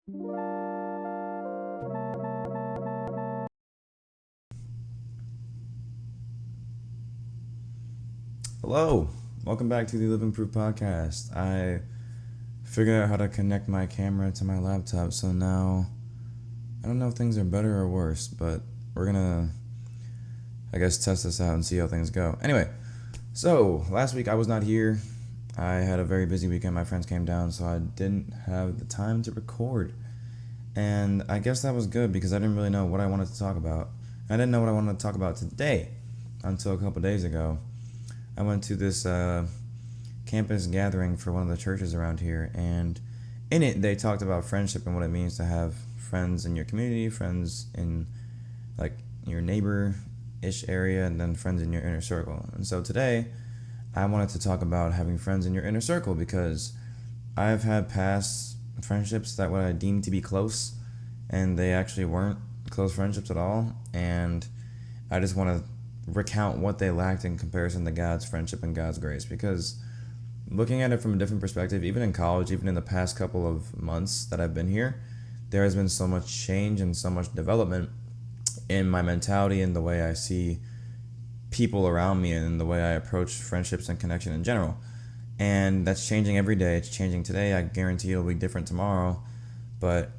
Hello, welcome back to the Living Proof Podcast. I figured out how to connect my camera to my laptop, so now I don't know if things are better or worse, but we're gonna, I guess, test this out and see how things go. Anyway, so last week I was not here. I had a very busy weekend. My friends came down, so I didn't have the time to record. And I guess that was good because I didn't really know what I wanted to talk about. I didn't know what I wanted to talk about today until a couple days ago. I went to this campus gathering for one of the churches around here, and in it they talked about friendship and what it means to have friends in your community, friends in like your neighbor-ish area, and then friends in your inner circle. And so today I wanted to talk about having friends in your inner circle because I've had past friendships that what I deemed to be close, and they actually weren't close friendships at all, and I just want to recount what they lacked in comparison to God's friendship and God's grace. Because looking at it from a different perspective, even in college, even in the past couple of months that I've been here, there has been so much change and so much development in my mentality and the way I see people around me and the way I approach friendships and connection in general. And that's changing every day. It's changing today. I guarantee it'll be different tomorrow. But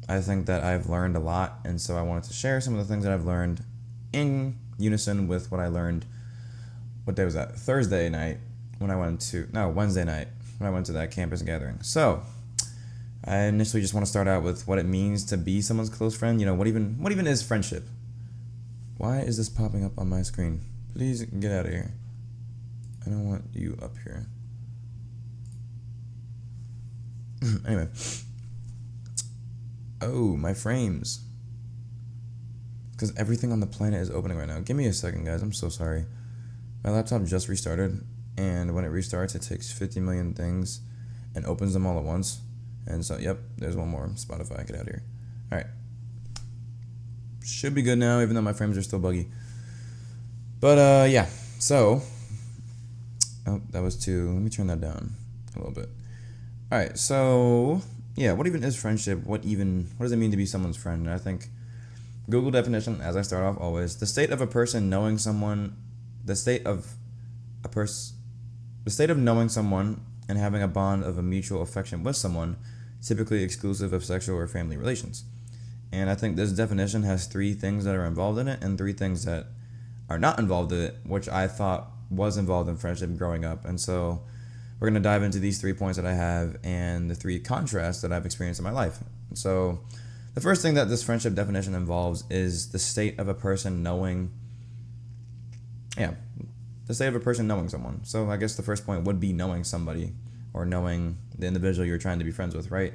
I think that I've learned a lot, and so I wanted to share some of the things that I've learned in unison with what I learned. What day was that? Wednesday night when I went to that campus gathering. So I initially just want to start out with what it means to be someone's close friend. You know, what even is friendship? Why is this popping up on my screen? Please get out of here. I don't want you up here. Anyway. Oh, my frames. Because everything on the planet is opening right now. Give me a second, guys. I'm so sorry. My laptop just restarted, and when it restarts, it takes 50 million things and opens them all at once. And so, yep, there's one more. Spotify, get out of here. All right. Should be good now, even though my frames are still buggy. But, yeah. So, that was too... Let me turn that down a little bit. All right, so, yeah, what even is friendship? What does it mean to be someone's friend? And I think Google definition, as I start off always, the state of knowing someone and having a bond of a mutual affection with someone, typically exclusive of sexual or family relations. And I think this definition has 3 things that are involved in it and 3 things that are not involved in it, which I thought was involved in friendship growing up. And so we're going to dive into these 3 points that I have and the 3 contrasts that I've experienced in my life. So the first thing that this friendship definition involves is the state of a person knowing someone. So I guess the first point would be knowing somebody or knowing the individual you're trying to be friends with, right?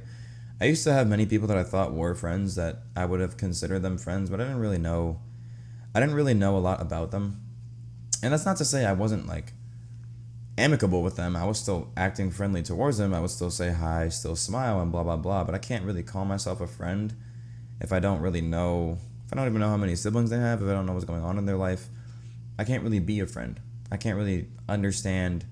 I used to have many people that I thought were friends that I would have considered them friends, but I didn't really know a lot about them. And that's not to say I wasn't like amicable with them. I was still acting friendly towards them. I would still say hi, still smile, and blah blah blah, but I can't really call myself a friend if I don't even know how many siblings they have, if I don't know what's going on in their life. I can't really be a friend. I can't really understand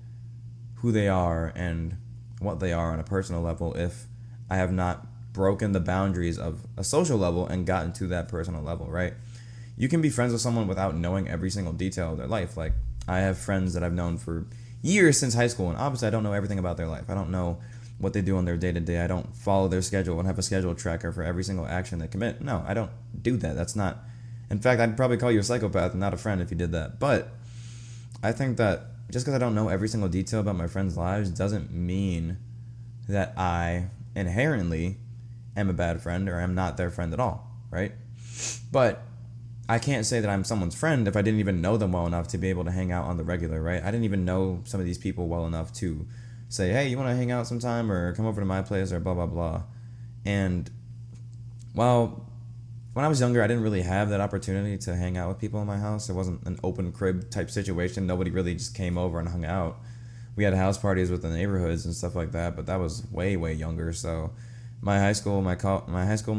who they are and what they are on a personal level if I have not broken the boundaries of a social level and gotten to that personal level, right? You can be friends with someone without knowing every single detail of their life. Like, I have friends that I've known for years since high school, and obviously I don't know everything about their life. I don't know what they do on their day-to-day. I don't follow their schedule and have a schedule tracker for every single action they commit. No, I don't do that. That's not... In fact, I'd probably call you a psychopath and not a friend if you did that. But I think that just because I don't know every single detail about my friends' lives doesn't mean that I inherently am a bad friend or am not their friend at all, right? But I can't say that I'm someone's friend if I didn't even know them well enough to be able to hang out on the regular, right? I didn't even know some of these people well enough to say, hey, you want to hang out sometime or come over to my place or blah, blah, blah. And while when I was younger, I didn't really have that opportunity to hang out with people in my house. It wasn't an open crib type situation. Nobody really just came over and hung out. We had house parties with the neighborhoods and stuff like that, but that was way, way younger. So my high school, my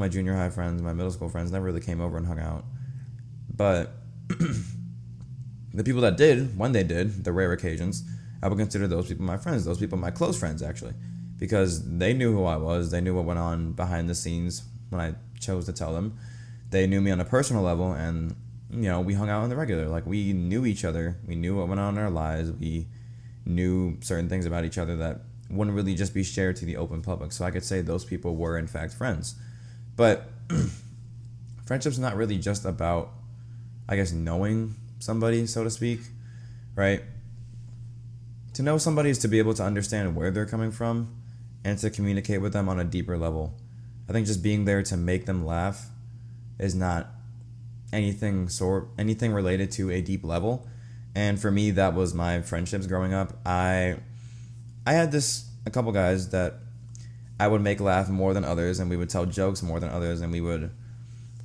junior high friends, my middle school friends never really came over and hung out. But the people that did, when they did, the rare occasions, I would consider those people my friends, those people my close friends, actually. because they knew who I was. They knew what went on behind the scenes when I chose to tell them. They knew me on a personal level, and we hung out on the regular. Like, we knew each other. We knew what went on in our lives. We knew certain things about each other that wouldn't really just be shared to the open public. So I could say those people were in fact friends. But friendship's not really just about, I guess, knowing somebody, so to speak, right? To know somebody is to be able to understand where they're coming from and to communicate with them on a deeper level. I think just being there to make them laugh is not anything related to a deep level. And for me, that was my friendships growing up. I had a couple guys that I would make laugh more than others, and we would tell jokes more than others, and we would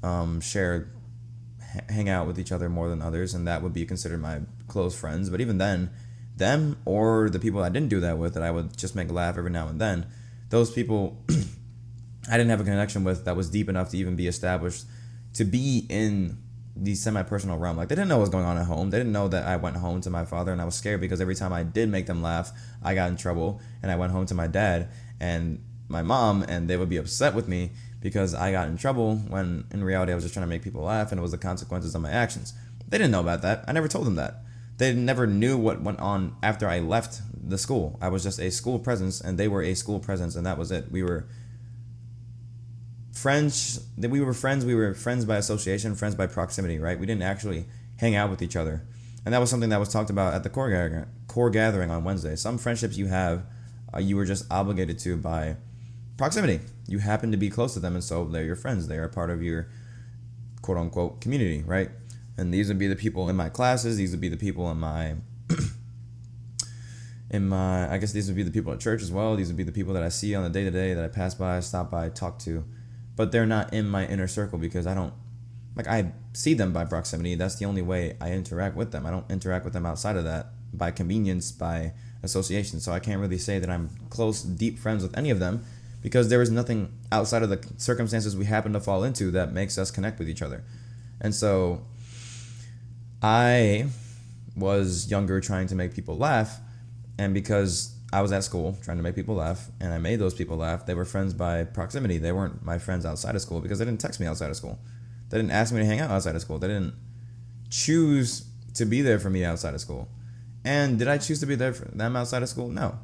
hang out with each other more than others, and that would be considered my close friends. But even then, them or the people I didn't do that with, that I would just make laugh every now and then, those people I didn't have a connection with that was deep enough to even be established to be in the semi-personal realm. Like, they didn't know what was going on at home. They didn't know that I went home to my father, and I was scared because every time I did make them laugh, I got in trouble, and I went home to my dad and my mom, and they would be upset with me because I got in trouble, when in reality I was just trying to make people laugh, and it was the consequences of my actions. They didn't know about that. I never told them that. They never knew what went on after I left the school. I was just a school presence, and they were a school presence, and that was it. We were friends. We were friends by association, friends by proximity, right? We didn't actually hang out with each other. And that was something that was talked about at the core gathering on Wednesday. Some friendships you have, you were just obligated to by proximity. You happen to be close to them, and so they're your friends. They are part of your quote-unquote community, right? And these would be the people in my classes. These would be the people in my I guess these would be the people at church as well. These would be the people that I see on the day-to-day, that I pass by, stop by, talk to. But they're not in my inner circle because I see them by proximity. That's the only way I interact with them. I don't interact with them outside of that by convenience, by association. So I can't really say that I'm close, deep friends with any of them, because there is nothing outside of the circumstances we happen to fall into that makes us connect with each other. And so I was younger trying to make people laugh, and because I was at school trying to make people laugh, and I made those people laugh, they were friends by proximity. They weren't my friends outside of school because they didn't text me outside of school. They didn't ask me to hang out outside of school. They didn't choose to be there for me outside of school. And did I choose to be there for them outside of school? No.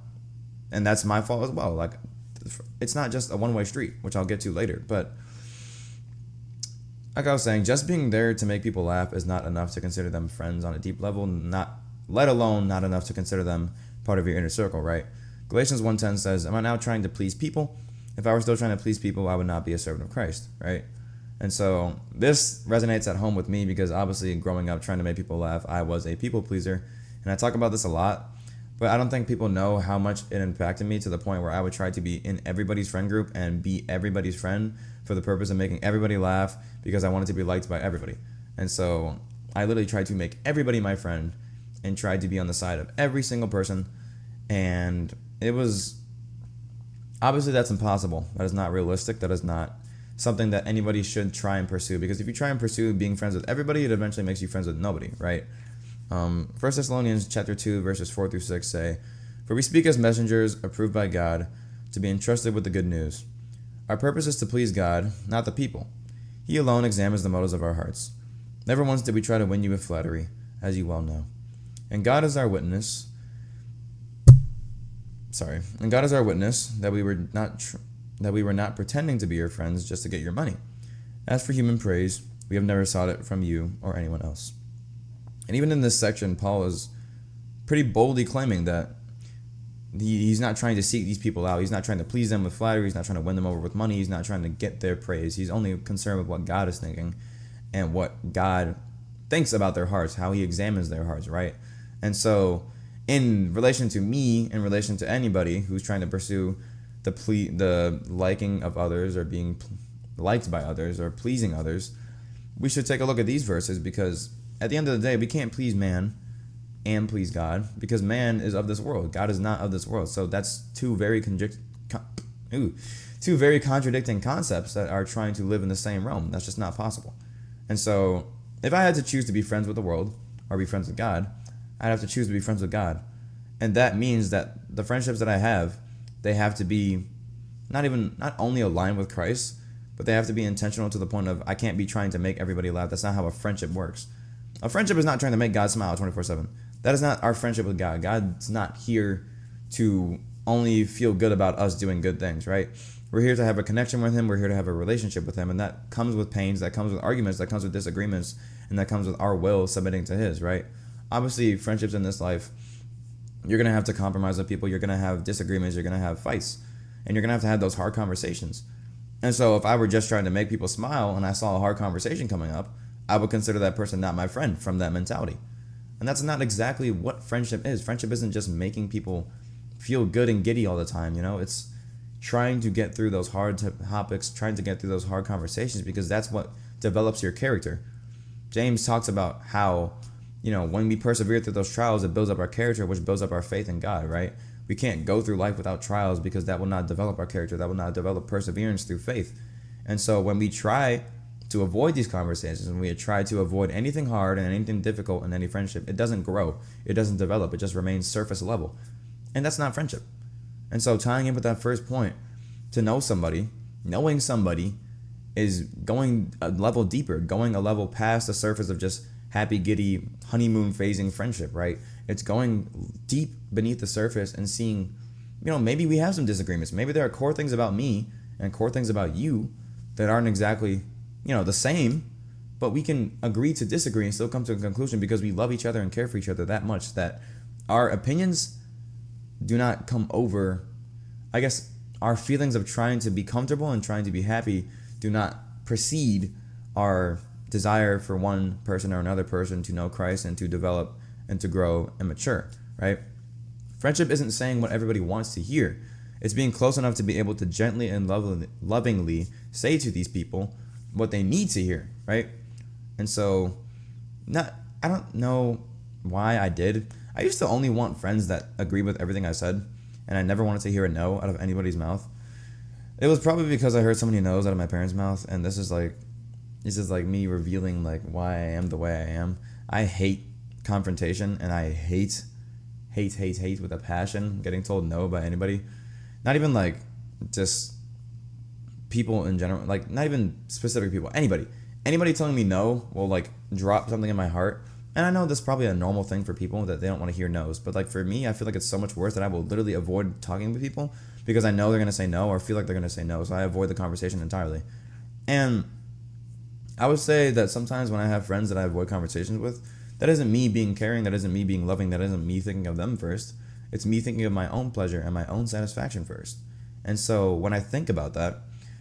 And that's my fault as well. Like, it's not just a one-way street, which I'll get to later. But like I was saying, just being there to make people laugh is not enough to consider them friends on a deep level, let alone not enough to consider them part of your inner circle, right? Galatians 1:10 says, am I now trying to please people? If I were still trying to please people, I would not be a servant of Christ, right? And so this resonates at home with me because obviously growing up trying to make people laugh, I was a people pleaser. And I talk about this a lot, but I don't think people know how much it impacted me, to the point where I would try to be in everybody's friend group and be everybody's friend for the purpose of making everybody laugh, because I wanted to be liked by everybody. And so I literally tried to make everybody my friend and tried to be on the side of every single person. And it was, obviously that's impossible. That is not realistic. That is not something that anybody should try and pursue, because if you try and pursue being friends with everybody, it eventually makes you friends with nobody, right? 1 Thessalonians chapter 2 verses 4 through 6 say, for we speak as messengers approved by God to be entrusted with the good news. Our purpose is to please God, not the people. He alone examines the motives of our hearts. Never once did we try to win you with flattery, as you well know. And God is our witness that we were not pretending to be your friends just to get your money. As for human praise, we have never sought it from you or anyone else. And even in this section, Paul is pretty boldly claiming that he's not trying to seek these people out. He's not trying to please them with flattery. He's not trying to win them over with money. He's not trying to get their praise. He's only concerned with what God is thinking and what God thinks about their hearts, how he examines their hearts, right? And so in relation to me, in relation to anybody who's trying to pursue the liking of others, or being liked by others, or pleasing others, we should take a look at these verses, because at the end of the day, we can't please man and please God, because man is of this world. God is not of this world. So that's two very contradicting concepts that are trying to live in the same realm. That's just not possible. And so if I had to choose to be friends with the world or be friends with God, I'd have to choose to be friends with God. And that means that the friendships that I have they have to be not only aligned with Christ, but they have to be intentional to the point of, I can't be trying to make everybody laugh. That's not how a friendship works. A friendship is not trying to make God smile 24/7. That is not our friendship with God. God's not here to only feel good about us doing good things, right? We're here to have a connection with him. We're here to have a relationship with him. And that comes with pains, that comes with arguments, that comes with disagreements, and that comes with our will submitting to his, right? Obviously, friendships in this life, you're going to have to compromise with people. You're going to have disagreements. You're going to have fights. And you're going to have those hard conversations. And so if I were just trying to make people smile and I saw a hard conversation coming up, I would consider that person not my friend from that mentality. And that's not exactly what friendship is. Friendship isn't just making people feel good and giddy all the time, you know? It's trying to get through those hard topics, trying to get through those hard conversations, because that's what develops your character. James talks about how, when we persevere through those trials, it builds up our character, which builds up our faith in God, right? We can't go through life without trials, because that will not develop our character. That will not develop perseverance through faith. And so when we try to avoid these conversations, when we try to avoid anything hard and anything difficult in any friendship, it doesn't grow. It doesn't develop. It just remains surface level. And that's not friendship. And so tying in with that first point, to know somebody, knowing somebody is going a level deeper, going a level past the surface of just happy, giddy, honeymoon phasing friendship, right? It's going deep beneath the surface and seeing, maybe we have some disagreements. Maybe there are core things about me and core things about you that aren't exactly, the same, but we can agree to disagree and still come to a conclusion because we love each other and care for each other that much that our opinions do not come over, I guess, our feelings of trying to be comfortable and trying to be happy do not precede our desire for one person or another person to know Christ and to develop and to grow and mature, right? Friendship isn't saying what everybody wants to hear. It's being close enough to be able to gently and lovingly say to these people what they need to hear, right? And so, I don't know why I did. I used to only want friends that agree with everything I said, and I never wanted to hear a no out of anybody's mouth. It was probably because I heard so many no's out of my parents' mouth, and this is like me revealing like why I am the way I am. I hate confrontation, and I hate with a passion getting told no by anybody. Not even like just people in general, like not even specific people, anybody telling me no will like drop something in my heart. And I know that's probably a normal thing for people that they don't want to hear no's, but like for me, I feel like it's so much worse that I will literally avoid talking with people because I know they're going to say no or feel like they're going to say no. So I avoid the conversation entirely. And I would say that sometimes when I have friends that I avoid conversations with, that isn't me being caring, that isn't me being loving, that isn't me thinking of them first. It's me thinking of my own pleasure and my own satisfaction first. And so when I think about that,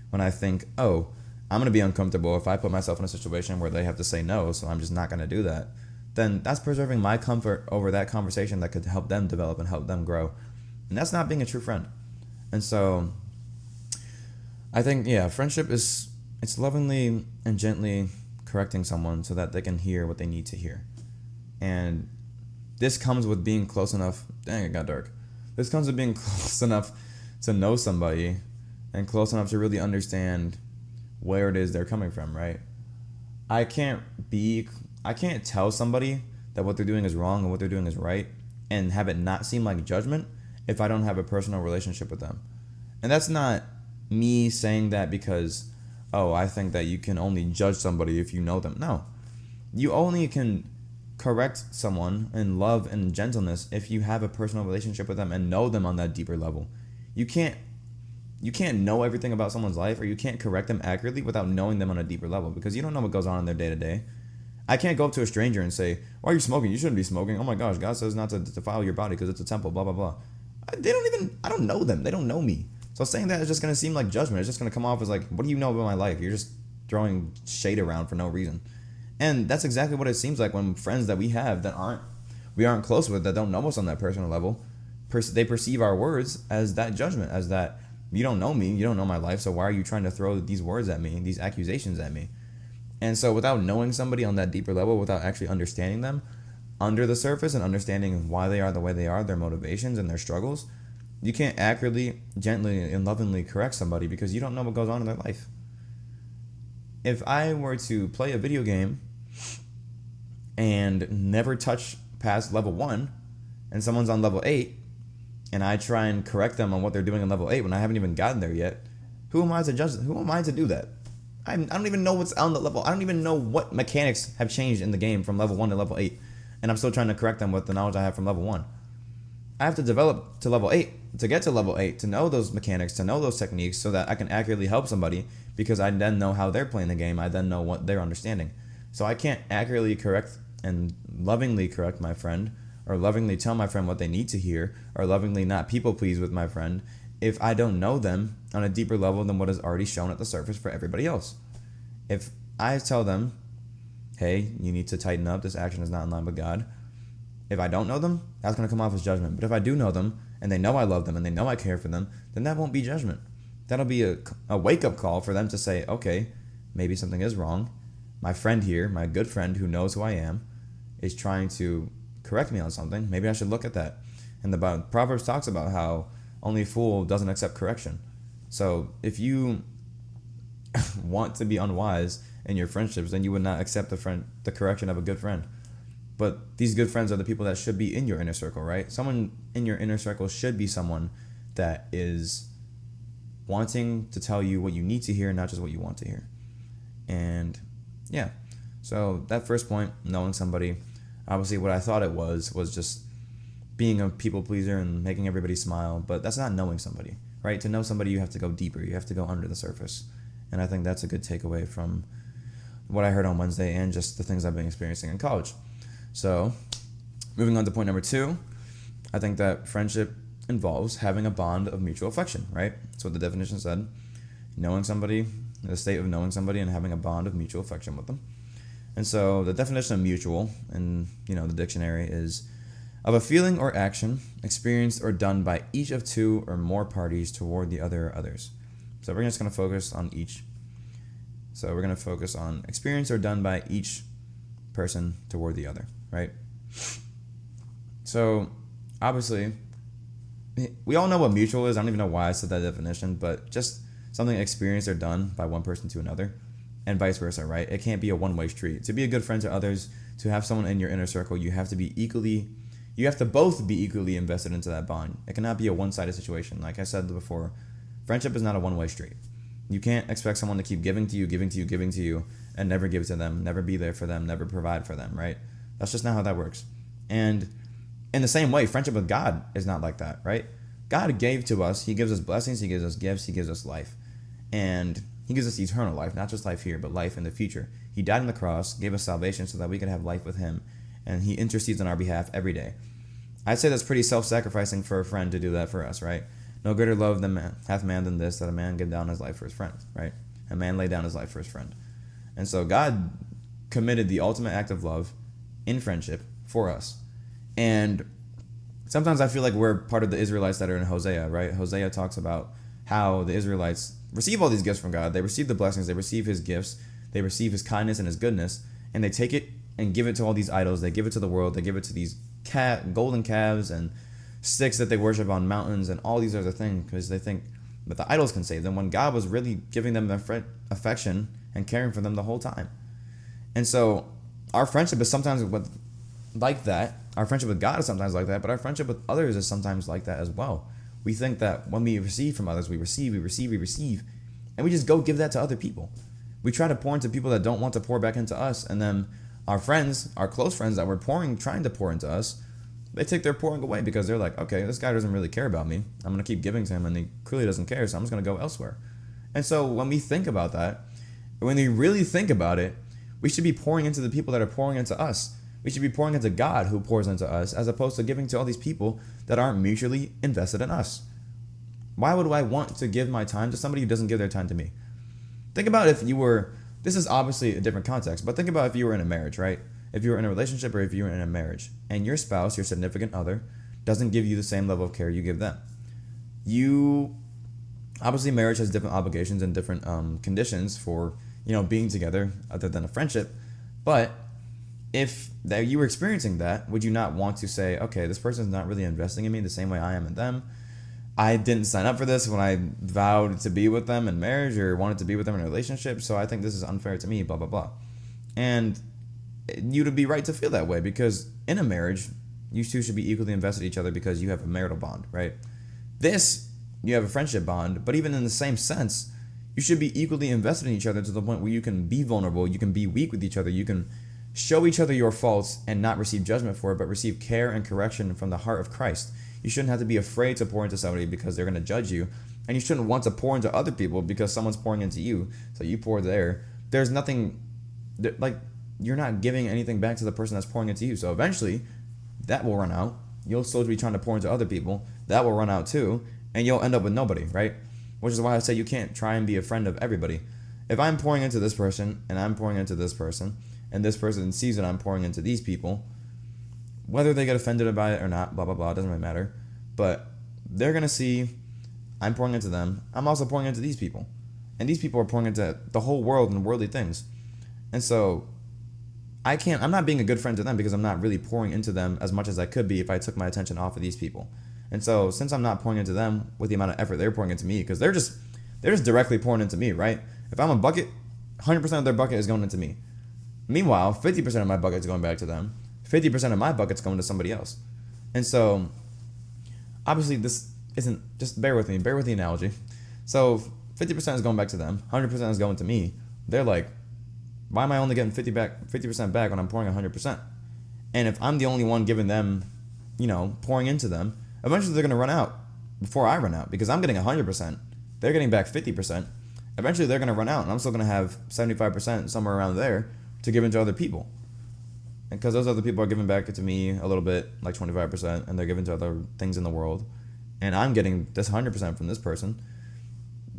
when I think, oh, I'm going to be uncomfortable if I put myself in a situation where they have to say no, so I'm just not going to do that, then that's preserving my comfort over that conversation that could help them develop and help them grow. And that's not being a true friend. And so I think, friendship is, it's lovingly and gently correcting someone so that they can hear what they need to hear. And this comes with being close enough. Dang, it got dark. This comes with being close enough to know somebody and close enough to really understand where it is they're coming from, right? I can't tell somebody that what they're doing is wrong and what they're doing is right and have it not seem like judgment if I don't have a personal relationship with them. And that's not me saying that because, I think that you can only judge somebody if you know them. No. You only can correct someone in love and gentleness if you have a personal relationship with them and know them on that deeper level. You can't know everything about someone's life, or you can't correct them accurately without knowing them on a deeper level, because you don't know what goes on in their day-to-day. I can't go up to a stranger and say, why are you smoking? You shouldn't be smoking. Oh my gosh, God says not to defile your body because it's a temple, blah, blah, blah. I don't know them. They don't know me. So saying that is just going to seem like judgment. It's just going to come off as like, what do you know about my life? You're just throwing shade around for no reason. And that's exactly what it seems like when friends that we have that we aren't close with, that don't know us on that personal level, they perceive our words as that judgment, as that you don't know me, you don't know my life, so why are you trying to throw these words at me, these accusations at me? And so without knowing somebody on that deeper level, without actually understanding them under the surface and understanding why they are the way they are, their motivations and their struggles, you can't accurately, gently, and lovingly correct somebody because you don't know what goes on in their life. If I were to play a video game and never touch past level 1 and someone's on level 8, and I try and correct them on what they're doing in level 8 when I haven't even gotten there yet, who am I to judge them? Who am I to do that? I don't even know what's on the level. I don't even know what mechanics have changed in the game from level 1 to level 8. And I'm still trying to correct them with the knowledge I have from level 1. I have to develop to level 8 to get to level 8, to know those mechanics, to know those techniques so that I can accurately help somebody, because I then know how they're playing the game. I then know what they're understanding. So I can't accurately correct and lovingly correct my friend, or lovingly tell my friend what they need to hear, or lovingly not people please with my friend if I don't know them on a deeper level than what is already shown at the surface for everybody else. If I tell them, hey, you need to tighten up, this action is not in line with God, if I don't know them, that's going to come off as judgment. But if I do know them, and they know I love them, and they know I care for them, then that won't be judgment. That'll be a wake-up call for them to say, okay, maybe something is wrong. My friend here, my good friend who knows who I am, is trying to correct me on something. Maybe I should look at that. And the Proverbs talks about how only a fool doesn't accept correction. So if you want to be unwise in your friendships, then you would not accept the correction of a good friend. But these good friends are the people that should be in your inner circle, right? Someone in your inner circle should be someone that is wanting to tell you what you need to hear, not just what you want to hear. And yeah, so that first point, knowing somebody, obviously what I thought it was just being a people pleaser and making everybody smile, but that's not knowing somebody, right? To know somebody, you have to go deeper. You have to go under the surface. And I think that's a good takeaway from what I heard on Wednesday and just the things I've been experiencing in college. So moving on to point number 2, I think that friendship involves having a bond of mutual affection, right? That's what the definition said. Knowing somebody, the state of knowing somebody and having a bond of mutual affection with them. And so the definition of mutual in, the dictionary is of a feeling or action experienced or done by each of two or more parties toward the other or others. So we're just going to focus on each. So we're going to focus on experience or done by each person toward the other, right? So obviously, we all know what mutual is. I don't even know why I said that definition, but just something experienced or done by one person to another, and vice versa, right? It can't be a one-way street. To be a good friend to others, to have someone in your inner circle, you have to both be equally invested into that bond. It cannot be a one-sided situation. Like I said before, friendship is not a one-way street. You can't expect someone to keep giving to you, and never give to them, never be there for them, never provide for them, right? That's just not how that works. And in the same way, friendship with God is not like that, right? God gave to us. He gives us blessings. He gives us gifts. He gives us life. And he gives us eternal life, not just life here, but life in the future. He died on the cross, gave us salvation so that we could have life with him, and he intercedes on our behalf every day. I'd say that's pretty self-sacrificing for a friend to do that for us, right? No greater love hath man than this, that a man give down his life for his friend, right? A man lay down his life for his friend. And so God committed the ultimate act of love in friendship for us. And sometimes I feel like we're part of the Israelites that are in Hosea, right? Hosea talks about how the Israelites receive all these gifts from God. They receive the blessings. They receive his gifts. They receive his kindness and his goodness. And they take it and give it to all these idols. They give it to the world. They give it to these golden calves and sticks that they worship on mountains and all these other things, because they think that the idols can save them, when God was really giving them their affection and caring for them the whole time. And so our friendship is sometimes like that. Our friendship with God is sometimes like that, but our friendship with others is sometimes like that as well. We think that when we receive from others, we receive, and we just go give that to other people. We try to pour into people that don't want to pour back into us, and then our friends, our close friends that we're trying to pour into us, they take their pouring away because they're like, okay, this guy doesn't really care about me. I'm going to keep giving to him, and he clearly doesn't care, so I'm just going to go elsewhere. And so when we think about that, when we really think about it, we should be pouring into the people that are pouring into us. We should be pouring into God who pours into us, as opposed to giving to all these people that aren't mutually invested in us. Why would I want to give my time to somebody who doesn't give their time to me? Think about if you were, this is obviously a different context, but think about if you were in a marriage, right? If you were in a relationship or if you were in a marriage, and your spouse, your significant other, doesn't give you the same level of care you give them. Obviously marriage has different obligations and different conditions for, being together other than a friendship. But if you were experiencing that, would you not want to say, okay, this person's not really investing in me the same way I am in them? I didn't sign up for this when I vowed to be with them in marriage or wanted to be with them in a relationship, so I think this is unfair to me, blah, blah, blah. And you would be right to feel that way, because in a marriage, You two should be equally invested in each other because you have a marital bond, right? This, you have a friendship bond, but even in the same sense, you should be equally invested in each other to the point where you can be vulnerable, you can be weak with each other, you can show each other your faults and not receive judgment for it, but receive care and correction from the heart of Christ. You shouldn't have to be afraid to pour into somebody because they're going to judge you, and you shouldn't want to pour into other people because someone's pouring into you, so you pour there. There's nothing, like, you're not giving anything back to the person that's pouring into you, so eventually that will run out. You'll still be trying to pour into other people. That will run out too, and you'll end up with nobody, right? Which is why I say you can't try and be a friend of everybody. If I'm pouring into this person, and I'm pouring into this person, and this person sees that I'm pouring into these people, whether they get offended by it or not, blah, blah, blah, it doesn't really matter. But they're going to see I'm pouring into them. I'm also pouring into these people. And these people are pouring into the whole world and worldly things. And so I'm not being a good friend to them because I'm not really pouring into them as much as I could be if I took my attention off of these people. And so since I'm not pouring into them with the amount of effort they're pouring into me, because they're just directly pouring into me, right? If I'm a bucket, 100% of their bucket is going into me. Meanwhile, 50% of my bucket is going back to them. 50% of my bucket's going to somebody else. And so obviously this isn't, just bear with the analogy. So 50% is going back to them, 100% is going to me. They're like, why am I only getting 50% back when I'm pouring 100%? And if I'm the only one giving them, pouring into them, eventually they're going to run out before I run out because I'm getting 100%. They're getting back 50%. Eventually they're going to run out and I'm still going to have 75% somewhere around there to give into other people. And because those other people are giving back to me a little bit, like 25%, and they're giving to other things in the world. And I'm getting this 100% from this person.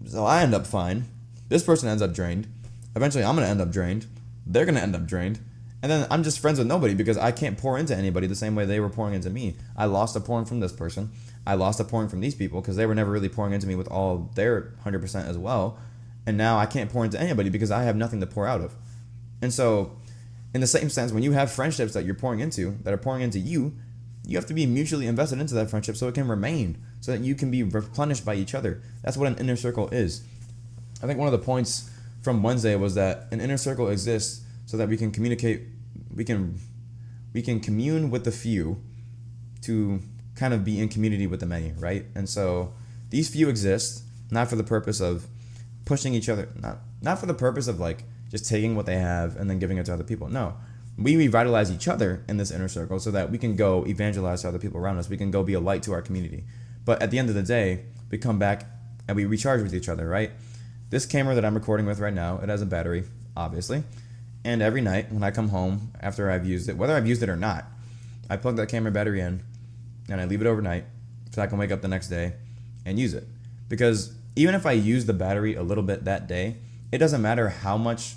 So I end up fine. This person ends up drained. Eventually I'm going to end up drained. They're going to end up drained. And then I'm just friends with nobody because I can't pour into anybody the same way they were pouring into me. I lost a pouring from this person. I lost a pouring from these people because they were never really pouring into me with all their 100% as well. And now I can't pour into anybody because I have nothing to pour out of. And so in the same sense, when you have friendships that you're pouring into, that are pouring into you, you have to be mutually invested into that friendship so it can remain, so that you can be replenished by each other. That's what an inner circle is. I think one of the points from Wednesday was that an inner circle exists so that we can communicate, we can commune with the few to kind of be in community with the many, right? And so these few exist not for the purpose of pushing each other, not for the purpose of like just taking what they have and then giving it to other people. No, we revitalize each other in this inner circle so that we can go evangelize to other people around us. We can go be a light to our community. But at the end of the day, we come back and we recharge with each other, right? This camera that I'm recording with right now, it has a battery, obviously. And every night when I come home after I've used it, whether I've used it or not, I plug that camera battery in and I leave it overnight so I can wake up the next day and use it. Because even if I use the battery a little bit that day, it doesn't matter how much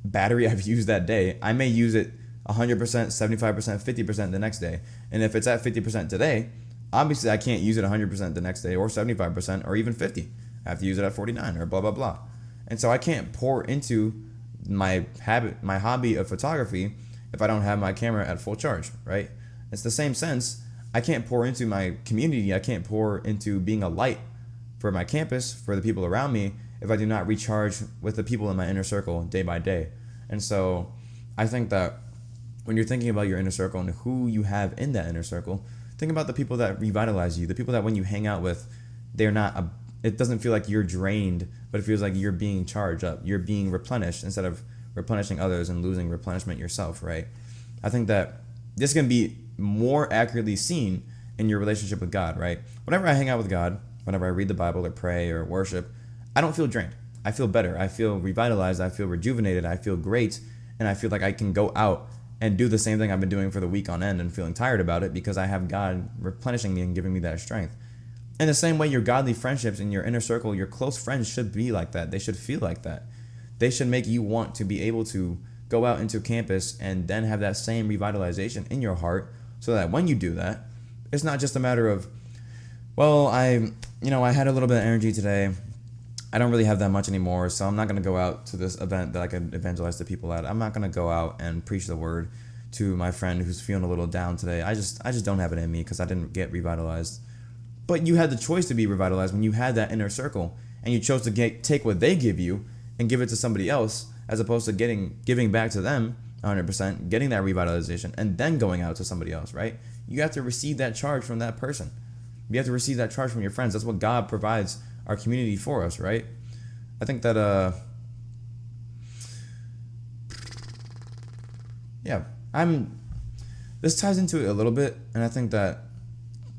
battery I've used that day. I may use it 100%, 75%, 50% the next day. And if it's at 50% today, obviously I can't use it 100% the next day or 75% or even 50. I have to use it at 49 or blah, blah, blah. And so I can't pour into my hobby of photography if I don't have my camera at full charge, right? It's the same sense. I can't pour into my community. I can't pour into being a light for my campus, for the people around me, if I do not recharge with the people in my inner circle day by day. And so I think that when you're thinking about your inner circle and who you have in that inner circle, think about the people that revitalize you, the people that when you hang out with, it doesn't feel like you're drained, but it feels like you're being charged up. You're being replenished instead of replenishing others and losing replenishment yourself, right? I think that this can be more accurately seen in your relationship with God, right? Whenever I hang out with God, whenever I read the Bible or pray or worship, I don't feel drained. I feel better. I feel revitalized. I feel rejuvenated. I feel great. And I feel like I can go out and do the same thing I've been doing for the week on end and feeling tired about it because I have God replenishing me and giving me that strength. In the same way, your godly friendships in your inner circle, your close friends should be like that. They should feel like that. They should make you want to be able to go out into campus and then have that same revitalization in your heart so that when you do that, it's not just a matter of, well, I had a little bit of energy today. I don't really have that much anymore, so I'm not going to go out to this event that I can evangelize to people at. I'm not going to go out and preach the word to my friend who's feeling a little down today. I just don't have it in me because I didn't get revitalized. But you had the choice to be revitalized when you had that inner circle, and you chose to take what they give you and give it to somebody else, as opposed to giving back to them 100%, getting that revitalization, and then going out to somebody else, right? you have to receive that charge from that person. You have to receive that charge from your friends. That's what God provides our community for us, right? I think that this ties into it a little bit, and I think that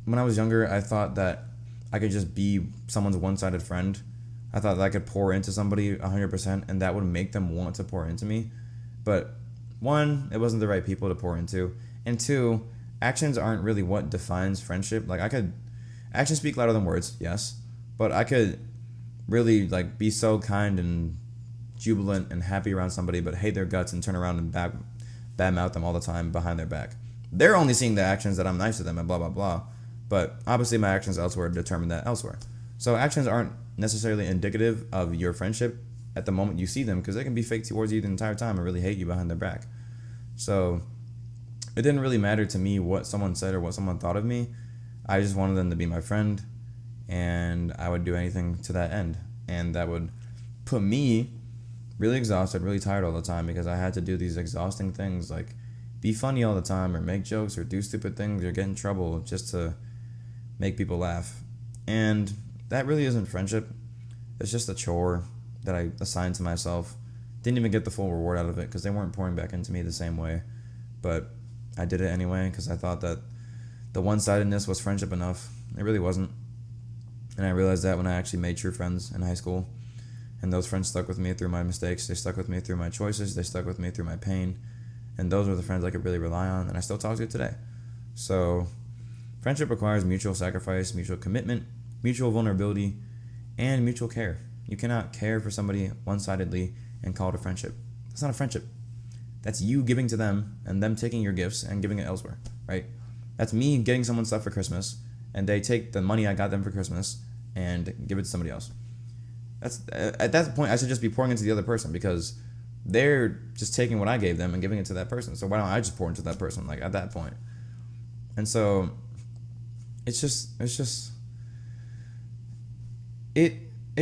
when I was younger, I thought that I could just be someone's one-sided friend. I thought that I could pour into somebody 100%, and that would make them want to pour into me. But one, it wasn't the right people to pour into, and two, actions aren't really what defines friendship. Like, actions speak louder than words, yes, but I could really like be so kind and jubilant and happy around somebody, but hate their guts and turn around and badmouth them all the time behind their back. They're only seeing the actions that I'm nice to them and blah blah blah, but obviously my actions elsewhere determine that elsewhere. So actions aren't necessarily indicative of your friendship at the moment you see them, because they can be fake towards you the entire time and really hate you behind their back. So it didn't really matter to me what someone said or what someone thought of me. I just wanted them to be my friend, and I would do anything to that end. And that would put me really exhausted, really tired all the time, because I had to do these exhausting things like be funny all the time or make jokes or do stupid things or get in trouble just to make people laugh. And that really isn't friendship. It's just a chore that I assigned to myself. Didn't even get the full reward out of it because they weren't pouring back into me the same way. But I did it anyway because I thought that the one-sidedness was friendship enough. It really wasn't. And I realized that when I actually made true friends in high school. And those friends stuck with me through my mistakes. They stuck with me through my choices. They stuck with me through my pain. And those were the friends I could really rely on, and I still talk to today. So friendship requires mutual sacrifice, mutual commitment, mutual vulnerability, and mutual care. You cannot care for somebody one-sidedly and call it a friendship. That's not a friendship. That's you giving to them and them taking your gifts and giving it elsewhere, right? That's me getting someone stuff for Christmas, and they take the money I got them for Christmas and give it to somebody else. That's at that point, I should just be pouring into the other person, because they're just taking what I gave them and giving it to that person. So why don't I just pour into that person, like, at that point? And so it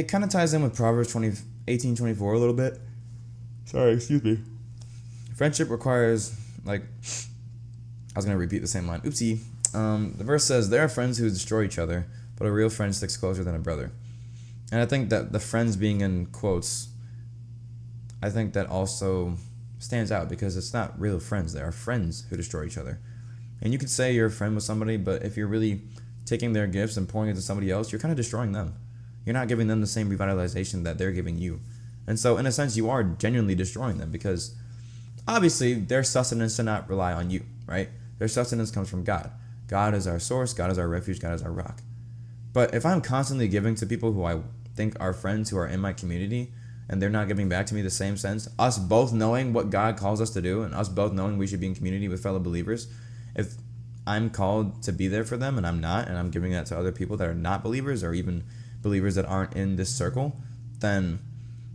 kind of ties in with Proverbs 18:24 a little bit. Sorry, excuse me. Friendship requires, like, I was going to repeat the same line. Oopsie. The verse says, there are friends who destroy each other, but a real friend sticks closer than a brother. And I think that the friends being in quotes, I think that also stands out, because it's not real friends. There are friends who destroy each other. And you could say you're a friend with somebody, but if you're really taking their gifts and pouring it to somebody else, you're kind of destroying them. You're not giving them the same revitalization that they're giving you. And so in a sense, you are genuinely destroying them, because obviously their sustenance does not rely on you, right? Their sustenance comes from God. God is our source. God is our refuge. God is our rock. But if I'm constantly giving to people who I think are friends who are in my community, and they're not giving back to me the same sense, us both knowing what God calls us to do, and us both knowing we should be in community with fellow believers, if I'm called to be there for them and I'm not, and I'm giving that to other people that are not believers, or even believers that aren't in this circle, then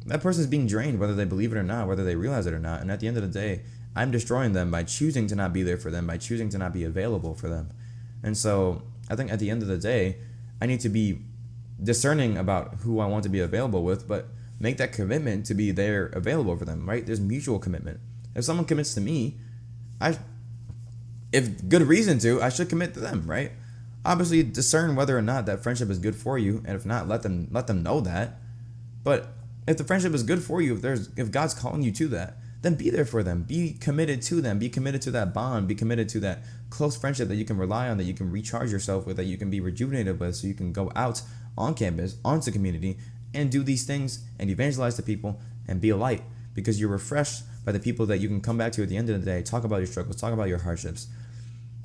that person is being drained, whether they believe it or not, whether they realize it or not. And at the end of the day, I'm destroying them by choosing to not be there for them, by choosing to not be available for them. And so I think at the end of the day, I need to be discerning about who I want to be available with, but make that commitment to be there available for them, right? There's mutual commitment. If someone commits to me, if good reason to, I should commit to them, right? Obviously, discern whether or not that friendship is good for you, and if not, let them know that. But if the friendship is good for you, if God's calling you to that, then be there for them. Be committed to them. Be committed to that bond. Be committed to that close friendship that you can rely on, that you can recharge yourself with, that you can be rejuvenated with, so you can go out on campus, onto community, and do these things and evangelize to people and be a light, because you're refreshed by the people that you can come back to at the end of the day, talk about your struggles, talk about your hardships.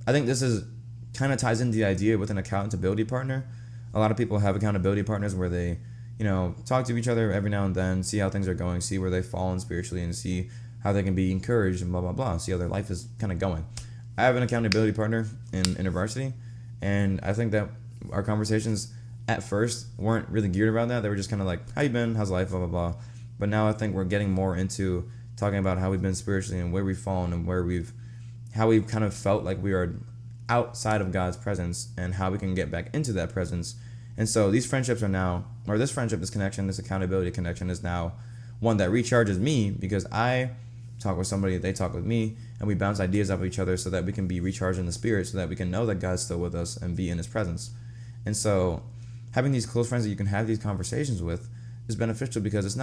I think this is kind of ties into the idea with an accountability partner. A lot of people have accountability partners where they, talk to each other every now and then, see how things are going, see where they've fallen spiritually, and see how they can be encouraged and blah, blah, blah, see how their life is kind of going. I have an accountability partner in university, and I think that our conversations at first weren't really geared around that. They were just kind of like, how you been? How's life? Blah, blah, blah. But now I think we're getting more into talking about how we've been spiritually and where we've fallen and how we've kind of felt like we are outside of God's presence and how we can get back into that presence. And so these friendships are now, or this friendship, this connection, this accountability connection is now one that recharges me, because I talk with somebody, they talk with me, and we bounce ideas off of each other so that we can be recharged in the spirit, so that we can know that God's still with us and be in his presence. And so having these close friends that you can have these conversations with is beneficial, because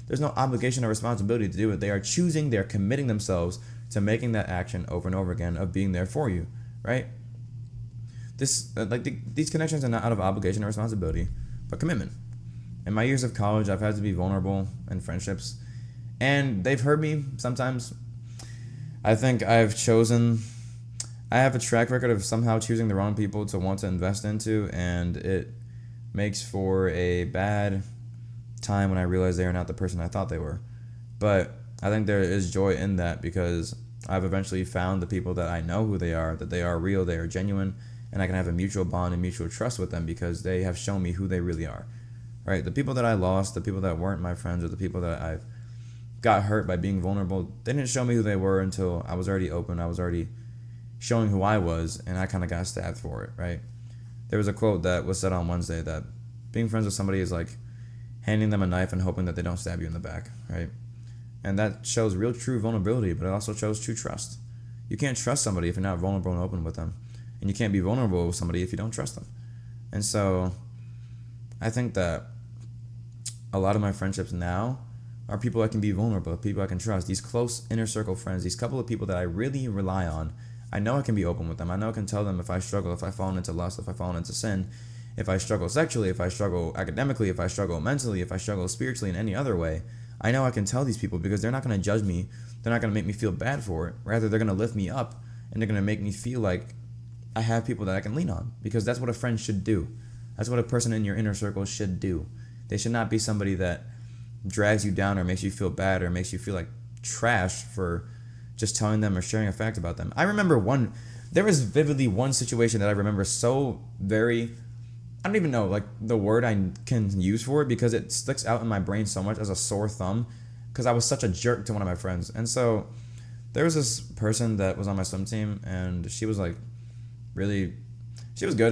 there's no obligation or responsibility to do it. They're committing themselves to making that action over and over again of being there for you, right? These connections are not out of obligation or responsibility, but commitment. In my years of college, I've had to be vulnerable in friendships, and they've hurt me sometimes. I think I have a track record of somehow choosing the wrong people to want to invest into, and it makes for a bad time when I realize they are not the person I thought they were. But I think there is joy in that, because I've eventually found the people that I know who they are, that they are real, they are genuine, and I can have a mutual bond and mutual trust with them because they have shown me who they really are, right? The people that I lost, the people that weren't my friends, or the people that I've got hurt by being vulnerable, they didn't show me who they were until I was already open. I was already showing who I was, and I kind of got stabbed for it, right? There was a quote that was said on Wednesday that being friends with somebody is like handing them a knife and hoping that they don't stab you in the back, right? And that shows real true vulnerability, but it also shows true trust. You can't trust somebody if you're not vulnerable and open with them. And you can't be vulnerable with somebody if you don't trust them. And so I think that a lot of my friendships now are people I can be vulnerable, people I can trust, these close inner circle friends, these couple of people that I really rely on. I know I can be open with them. I know I can tell them if I struggle, if I fall into lust, if I fall into sin, if I struggle sexually, if I struggle academically, if I struggle mentally, if I struggle spiritually in any other way. I know I can tell these people because they're not going to judge me. They're not going to make me feel bad for it. Rather, they're going to lift me up, and they're going to make me feel like I have people that I can lean on, because that's what a friend should do. That's what a person in your inner circle should do. They should not be somebody that drags you down or makes you feel bad or makes you feel like trash for just telling them or sharing a fact about them. I remember there was vividly one situation that I remember so very, I don't even know like the word I can use for it, because it sticks out in my brain so much as a sore thumb, because I was such a jerk to one of my friends. And so there was this person that was on my swim team, and she was good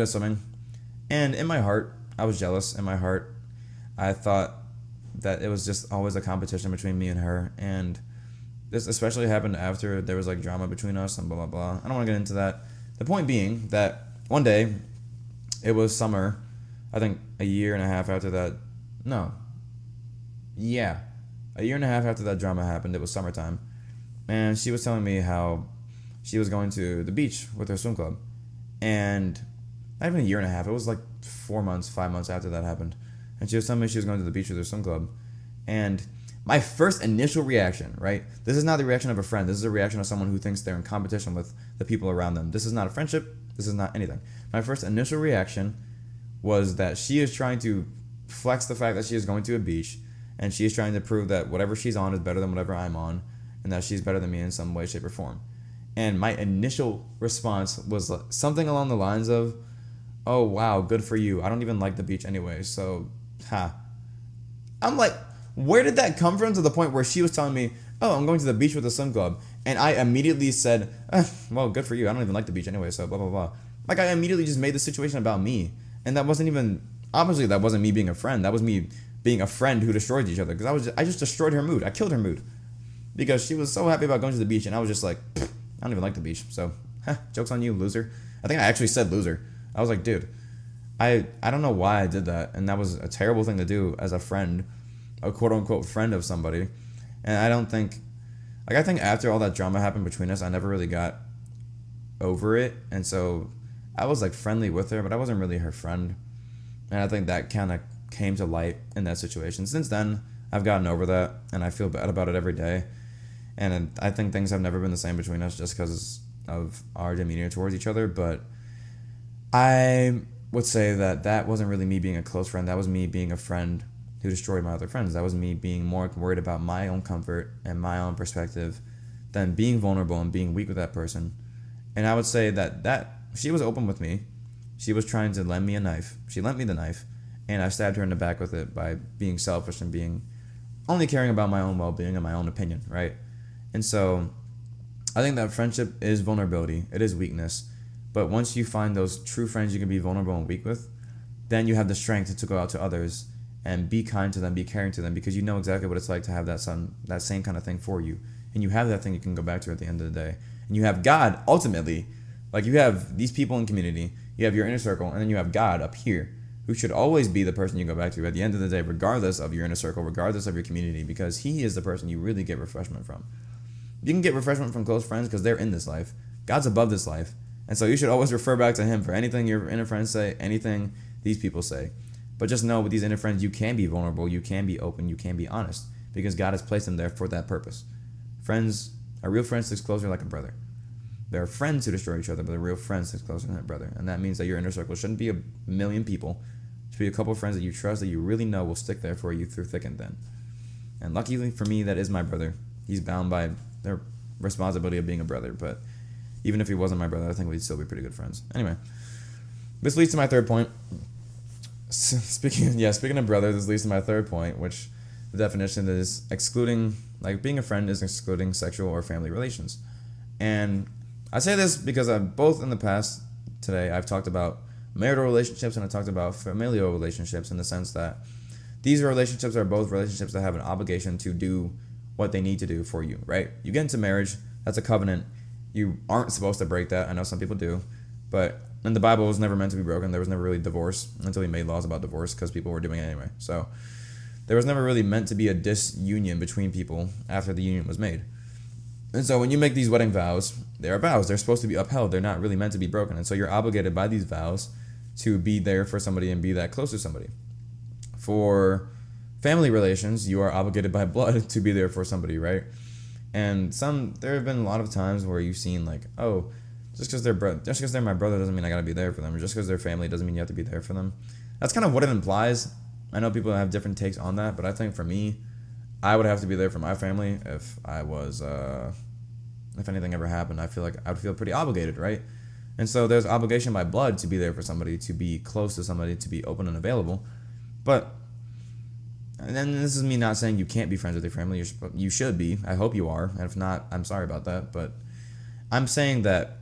at swimming. And in my heart, I was jealous. In my heart, I thought that it was just always a competition between me and her. And this especially happened after there was like drama between us and blah, blah, blah. I don't want to get into that. The point being that one day, it was summer, I think a year and a half after that drama happened. It was summertime. And she was telling me how she was going to the beach with her swim club. And not even a year and a half. It was like 5 months after that happened. And she was telling me she was going to the beach with her swim club. And my first initial reaction, right? This is not the reaction of a friend. This is a reaction of someone who thinks they're in competition with the people around them. This is not a friendship. This is not anything. My first initial reaction was that she is trying to flex the fact that she is going to a beach, and she is trying to prove that whatever she's on is better than whatever I'm on, and that she's better than me in some way, shape, or form. And my initial response was something along the lines of, oh, wow, good for you. I don't even like the beach anyway, so, I'm like, where did that come from, to the point where she was telling me, oh, I'm going to the beach with the swim club. And I immediately said, well, good for you. I don't even like the beach anyway, so blah, blah, blah. Like, I immediately just made the situation about me. And that wasn't me being a friend. That was me being a friend who destroyed each other. Because I just destroyed her mood. I killed her mood. Because she was so happy about going to the beach, and I was just like, I don't even like the beach. So, joke's on you, loser. I think I actually said loser. I was like, dude, I don't know why I did that. And that was a terrible thing to do as a friend, a quote-unquote friend of somebody. And I think after all that drama happened between us, I never really got over it. And so I was like friendly with her, but I wasn't really her friend. And I think that kind of came to light in that situation. Since then, I've gotten over that, and I feel bad about it every day. And I think things have never been the same between us just because of our demeanor towards each other. But I would say that wasn't really me being a close friend. That was me being a friend who destroyed my other friends. That was me being more worried about my own comfort and my own perspective than being vulnerable and being weak with that person. And I would say that she was open with me. She was trying to lend me a knife. She lent me the knife, and I stabbed her in the back with it by being selfish and being only caring about my own well-being and my own opinion, right? And so I think that friendship is vulnerability. It is weakness. But once you find those true friends you can be vulnerable and weak with, then you have the strength to go out to others and be kind to them, be caring to them, because you know exactly what it's like to have that same kind of thing for you and you have that thing you can go back to at the end of the day. And you have God ultimately, like you have these people in community, you have your inner circle, and then you have God up here, who should always be the person you go back to at the end of the day, regardless of your inner circle, regardless of your community, because he is the person you really get refreshment from. You can get refreshment from close friends because they're in this life. God's above this life. And so you should always refer back to him for anything your inner friends say, anything these people say. But just know with these inner friends, you can be vulnerable, you can be open, you can be honest, because God has placed them there for that purpose. Friends, a real friend sticks closer like a brother. There are friends who destroy each other, but a real friend sticks closer than a brother. And that means that your inner circle shouldn't be a million people. It should be a couple of friends that you trust, that you really know will stick there for you through thick and thin. And luckily for me, that is my brother. He's bound by the responsibility of being a brother, but even if he wasn't my brother, I think we'd still be pretty good friends. Anyway, this leads to my third point. Speaking of brother, this leads to my third point, which the definition is excluding, like being a friend is excluding sexual or family relations. And I say this because both in the past today, I've talked about marital relationships and I talked about familial relationships, in the sense that these relationships are both relationships that have an obligation to do what they need to do for you, right? You get into marriage, that's a covenant. You aren't supposed to break that. I know some people do, but in the Bible, it was never meant to be broken. There was never really divorce until he made laws about divorce, because people were doing it anyway. So there was never really meant to be a disunion between people after the union was made. And so when you make these wedding vows, they are vows. They're supposed to be upheld. They're not really meant to be broken. And so you're obligated by these vows to be there for somebody and be that close to somebody. For family relations, you are obligated by blood to be there for somebody, right? And there have been a lot of times where you've seen like, oh, just because they're my brother doesn't mean I gotta be there for them, or just because they're family doesn't mean you have to be there for them. That's kind of what it implies. I know people have different takes on that, but I think for me, I would have to be there for my family if anything ever happened. I feel like I would feel pretty obligated, right? And so there's obligation by blood to be there for somebody, to be close to somebody, to be open and available. And then this is me not saying you can't be friends with your family. You should be. I hope you are. And if not, I'm sorry about that. But I'm saying that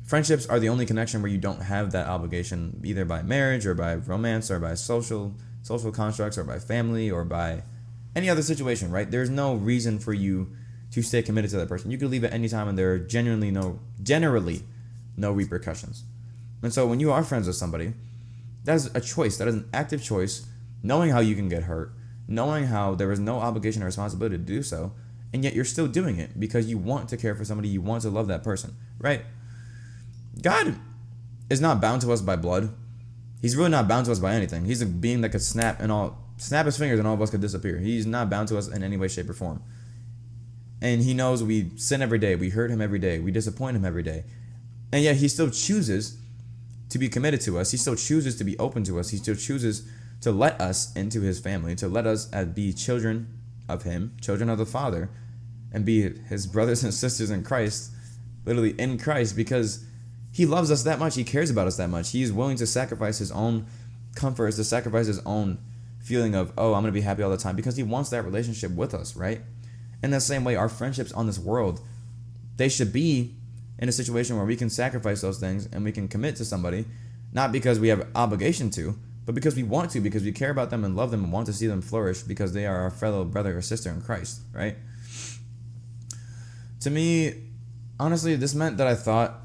friendships are the only connection where you don't have that obligation, either by marriage or by romance or by social constructs or by family or by any other situation, right? There's no reason for you to stay committed to that person. You could leave at any time and there are generally no repercussions. And so when you are friends with somebody, that is a choice. That is an active choice, knowing how you can get hurt, knowing how there is no obligation or responsibility to do so, and yet you're still doing it because you want to care for somebody, you want to love that person, right? God is not bound to us by blood. He's really not bound to us by anything. He's a being that could snap his fingers and all of us could disappear. He's not bound to us in any way, shape, or form. And he knows we sin every day, we hurt him every day, we disappoint him every day. And yet he still chooses to be committed to us. He still chooses to be open to us. He still chooses to let us into his family, to let us be children of him, children of the Father, and be his brothers and sisters in Christ, literally in Christ, because he loves us that much. He cares about us that much. He is willing to sacrifice his own comforts, to sacrifice his own feeling of, oh, I'm going to be happy all the time, because he wants that relationship with us, right? In the same way, our friendships on this world, they should be in a situation where we can sacrifice those things and we can commit to somebody, not because we have obligation to, but because we want to, because we care about them and love them and want to see them flourish because they are our fellow brother or sister in Christ, right? To me, honestly, this meant that I thought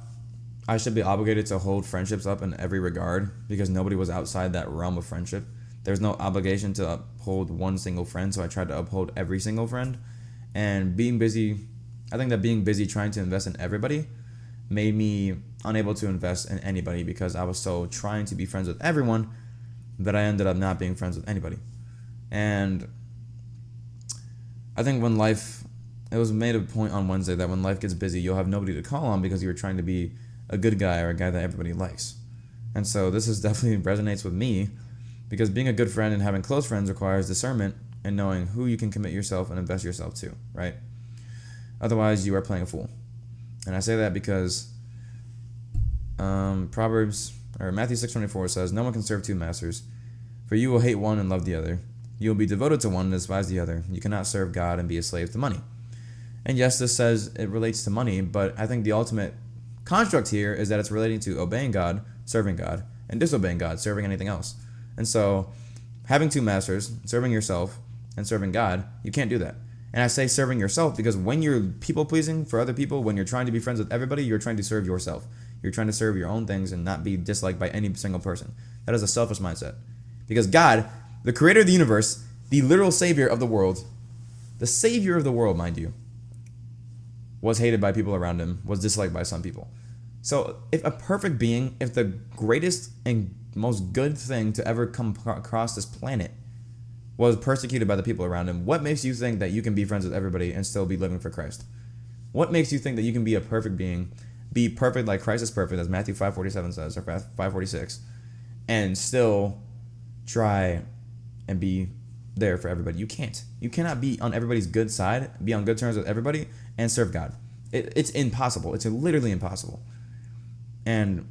I should be obligated to hold friendships up in every regard because nobody was outside that realm of friendship. There's no obligation to uphold one single friend, so I tried to uphold every single friend. And I think that being busy trying to invest in everybody made me unable to invest in anybody because I was so trying to be friends with everyone that I ended up not being friends with anybody. And I think it was made a point on Wednesday that when life gets busy, you'll have nobody to call on because you were trying to be a good guy or a guy that everybody likes. And so this is definitely resonates with me because being a good friend and having close friends requires discernment and knowing who you can commit yourself and invest yourself to, right? Otherwise, you are playing a fool. And I say that because Matthew 6:24 says, "No one can serve two masters, for you will hate one and love the other. You will be devoted to one and despise the other. You cannot serve God and be a slave to money." And yes, this says it relates to money, but I think the ultimate construct here is that it's relating to obeying God, serving God, and disobeying God, serving anything else. And so having two masters, serving yourself and serving God, you can't do that. And I say serving yourself because when you're people pleasing for other people, when you're trying to be friends with everybody, you're trying to serve yourself. You're trying to serve your own things and not be disliked by any single person. That is a selfish mindset. Because God, the creator of the universe, the literal savior of the world, the savior of the world, mind you, was hated by people around him, was disliked by some people. So if a perfect being, if the greatest and most good thing to ever come across this planet was persecuted by the people around him, what makes you think that you can be friends with everybody and still be living for Christ? What makes you think that you can be a perfect being, be perfect like Christ is perfect, as Matthew 5:47 says, or 5:46, and still try and be there for everybody? You can't. You cannot be on everybody's good side, be on good terms with everybody, and serve God. It's impossible. It's literally impossible. And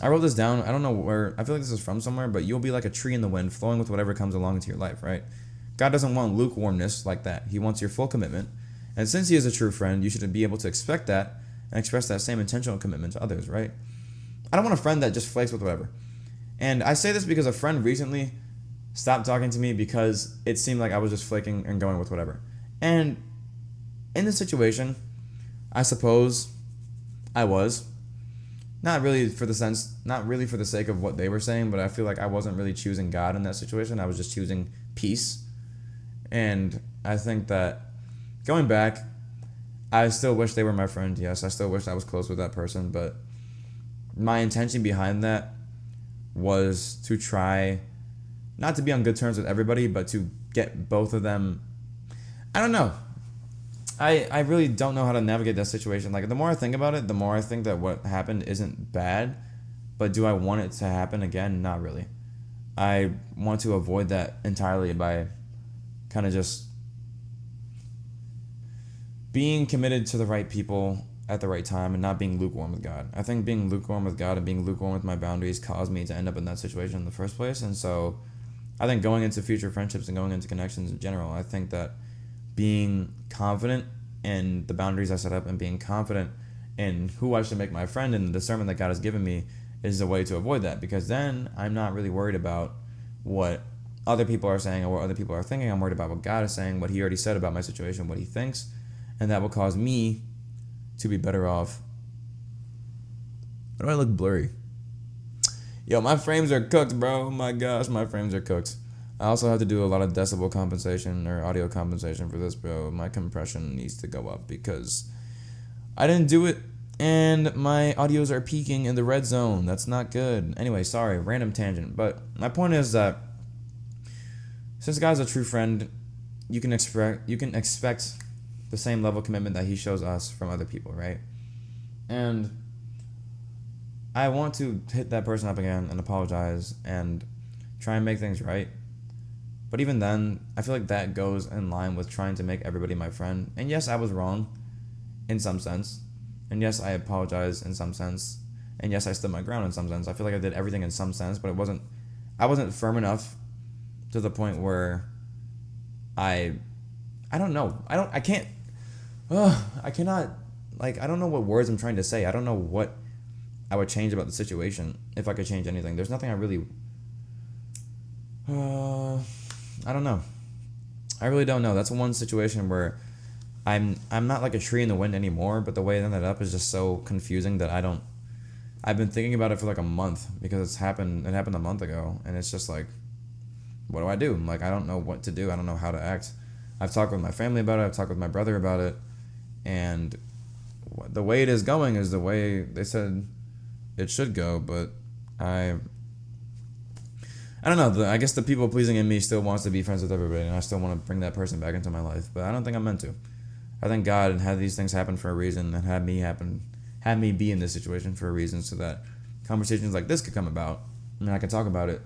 I wrote this down. I don't know where. I feel like this is from somewhere, but you'll be like a tree in the wind, flowing with whatever comes along into your life, right? God doesn't want lukewarmness like that. He wants your full commitment. And since he is a true friend, you should be able to expect that and express that same intentional commitment to others, right? I don't want a friend that just flakes with whatever. And I say this because a friend recently stopped talking to me because it seemed like I was just flaking and going with whatever. And in this situation, I suppose I was. Not really for the sake of what they were saying, but I feel like I wasn't really choosing God in that situation. I was just choosing peace. And I think that going back, I still wish they were my friend. Yes, I still wish I was close with that person, but my intention behind that was to try not to be on good terms with everybody, but to get both of them. I don't know. I really don't know how to navigate that situation. Like, the more I think about it, the more I think that what happened isn't bad, but do I want it to happen again? Not really. I want to avoid that entirely by kind of just being committed to the right people at the right time and not being lukewarm with God. I think being lukewarm with God and being lukewarm with my boundaries caused me to end up in that situation in the first place. And so I think going into future friendships and going into connections in general, I think that being confident in the boundaries I set up and being confident in who I should make my friend and the discernment that God has given me is a way to avoid that, because then I'm not really worried about what other people are saying or what other people are thinking. I'm worried about what God is saying, what he already said about my situation, what he thinks, and that will cause me to be better off. Why do I look blurry? Yo, my frames are cooked, bro. Oh my gosh, my frames are cooked. I also have to do a lot of decibel compensation or audio compensation for this, bro. My compression needs to go up because I didn't do it and my audios are peaking in the red zone. That's not good. Anyway, sorry, random tangent. But my point is that since God's a true friend, you can expect the same level of commitment that he shows us from other people, right? And I want to hit that person up again and apologize and try and make things right. But even then, I feel like that goes in line with trying to make everybody my friend. And yes, I was wrong in some sense. And yes, I apologize in some sense. And yes, I stood my ground in some sense. I feel like I did everything in some sense, but I wasn't firm enough to the point where I don't know. I cannot, like, I don't know what words I'm trying to say. I don't know what I would change about the situation if I could change anything. There's nothing I really, I don't know. I really don't know. That's one situation where I'm not like a tree in the wind anymore, but the way it ended up is just so confusing that I've been thinking about it for like a month because it happened a month ago, and it's just like, what do I do? Like, I don't know what to do. I don't know how to act. I've talked with my family about it. I've talked with my brother about it, and the way it is going is the way they said it should go, but I don't know. I guess the people pleasing in me still wants to be friends with everybody, and I still want to bring that person back into my life, but I don't think I'm meant to. I think God had these things happen for a reason and had me be in this situation for a reason, so that conversations like this could come about, and I could talk about it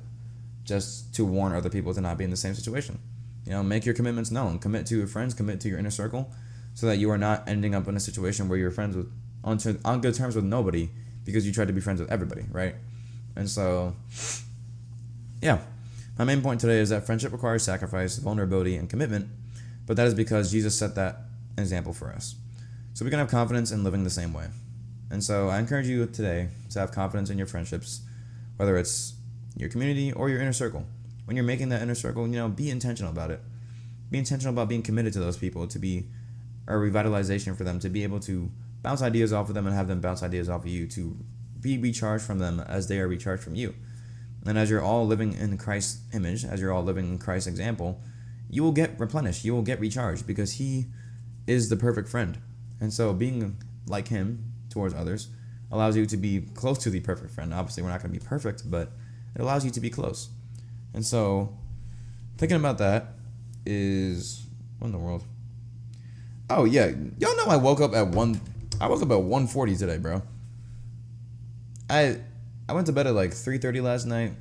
just to warn other people to not be in the same situation. You know, make your commitments known. Commit to your friends. Commit to your inner circle, so that you are not ending up in a situation where you're friends with on good terms with nobody because you tried to be friends with everybody, right? And so, yeah, my main point today is that friendship requires sacrifice, vulnerability, and commitment, but that is because Jesus set that example for us, so we can have confidence in living the same way. And so I encourage you today to have confidence in your friendships, whether it's your community or your inner circle. When you're making that inner circle, be intentional about it. Be intentional about being committed to those people, to be a revitalization for them, to be able to bounce ideas off of them and have them bounce ideas off of you, to be recharged from them as they are recharged from you. And as you're all living in Christ's image, as you're all living in Christ's example, you will get replenished, you will get recharged, because he is the perfect friend. And so being like him towards others allows you to be close to the perfect friend. Obviously, we're not going to be perfect, but it allows you to be close. And so thinking about that is, what in the world? Oh yeah, y'all know I woke up at 1:40 today, bro. I went to bed at like 3:30 last night.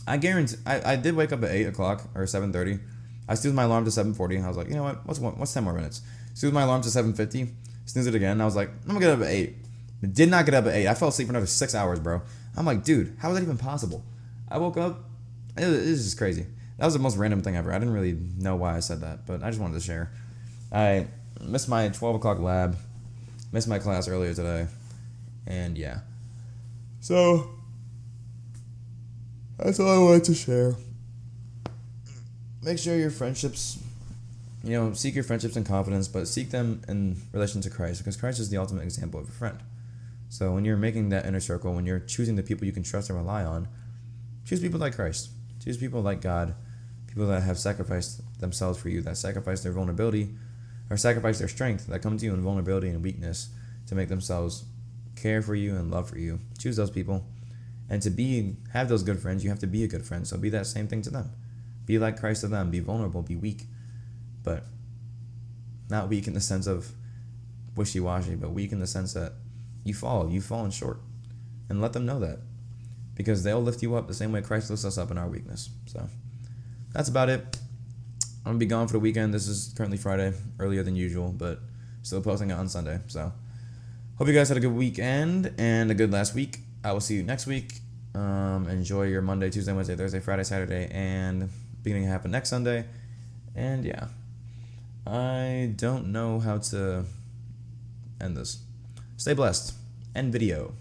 I guarantee I did wake up at 8 o'clock or 7:30. I snoozed my alarm to 7:40. I was like, you know what? What's 10 more minutes? Snoozed my alarm to 7:50. Snoozed it again. I was like, I'm gonna get up at 8. Did not get up at 8. I fell asleep for another 6 hours, bro. I'm like, dude, how is that even possible? I woke up. It is just crazy. That was the most random thing ever. I didn't really know why I said that, but I just wanted to share. I missed my 12 o'clock lab. Missed my class earlier today. And yeah. So, that's all I wanted to share. Make sure your friendships, seek your friendships in confidence, but seek them in relation to Christ, because Christ is the ultimate example of a friend. So when you're making that inner circle, when you're choosing the people you can trust and rely on, choose people like Christ. Choose people like God, people that have sacrificed themselves for you, that sacrifice their vulnerability, or sacrifice their strength, that come to you in vulnerability and weakness to make themselves care for you and love for you. Choose those people. And to have those good friends, you have to be a good friend. So be that same thing to them. Be like Christ to them. Be vulnerable. Be weak. But not weak in the sense of wishy-washy, but weak in the sense that you've fallen short. And let them know that. Because they'll lift you up the same way Christ lifts us up in our weakness. So that's about it. I'm going to be gone for the weekend. This is currently Friday, earlier than usual, but still posting it on Sunday. So hope you guys had a good weekend and a good last week. I will see you next week. Enjoy your Monday, Tuesday, Wednesday, Thursday, Friday, Saturday, and beginning of half of next Sunday. And yeah, I don't know how to end this. Stay blessed. End video.